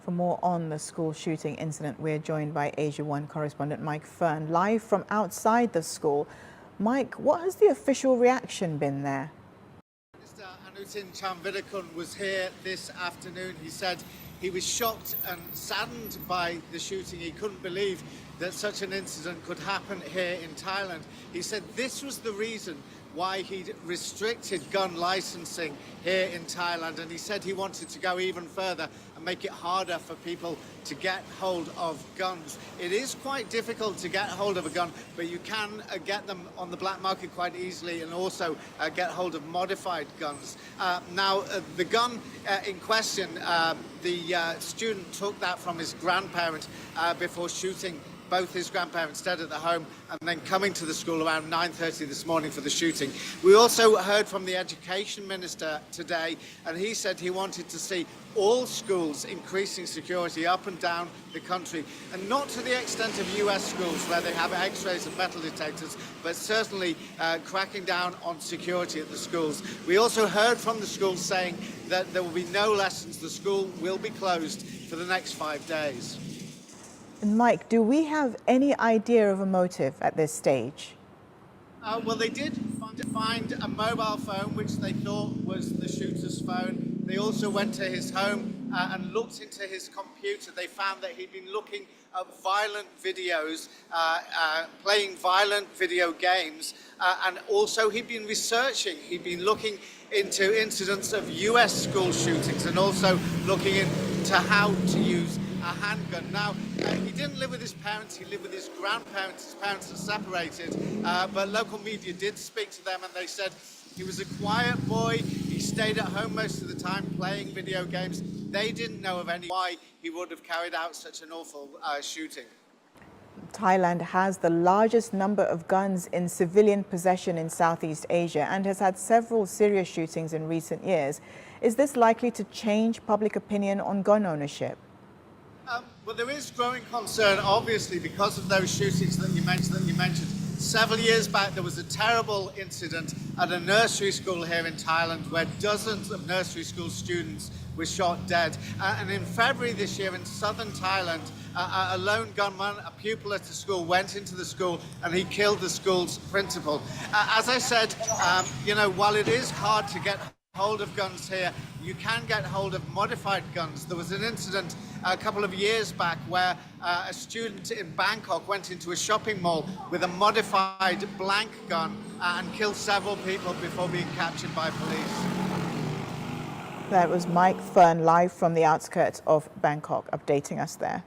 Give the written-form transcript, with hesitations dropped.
For more on the school shooting incident, we're joined by AsiaOne correspondent Mike Firn, live from outside the school. Mike, what has the official reaction been there? Mr. Anutin Charnvirakul was here this afternoon. He said he was shocked and saddened by the shooting. He couldn't believe that such an incident could happen here in Thailand. He said this was the reason why he'd restricted gun licensing here in Thailand, and he said he wanted to go even further and make it harder for people to get hold of guns. It is quite difficult to get hold of a gun, but you can get them on the black market quite easily, and also get hold of modified guns. The gun in question, the student took that from his grandparent before shooting both his grandparents dead at the home, and then coming to the school around 9:30 this morning for the shooting. We also heard from the Education Minister today, and he said he wanted to see all schools increasing security up and down the country, and not to the extent of US schools where they have x-rays and metal detectors, but certainly cracking down on security at the schools. We also heard from the schools saying that there will be no lessons. The school will be closed for the next 5 days. And Mike, do we have any idea of a motive at this stage? Well, they did find a mobile phone, which they thought was the shooter's phone. They also went to his home and looked into his computer. They found that he'd been looking at violent videos, playing violent video games, and also he'd been researching. He'd been looking into incidents of US school shootings and also looking into how to use a handgun. Now, he didn't live with his parents, he lived with his grandparents. His parents are separated, but local media did speak to them, and they said he was a quiet boy. He stayed at home most of the time playing video games. They didn't know of any why he would have carried out such an awful shooting. Thailand has the largest number of guns in civilian possession in Southeast Asia and has had several serious shootings in recent years. Is this likely to change public opinion on gun ownership? Well, there is growing concern, obviously, because of those shootings that you mentioned. Several years back, there was a terrible incident at a nursery school here in Thailand where dozens of nursery school students were shot dead. And in February this year in southern Thailand, a lone gunman, a pupil at a school, went into the school and he killed the school's principal. As I said, while it is hard to get hold of guns here, you can get hold of modified guns. There was an incident a couple of years back where a student in Bangkok went into a shopping mall with a modified blank gun and killed several people before being captured by police. That was Mike Firn, live from the outskirts of Bangkok, updating us there.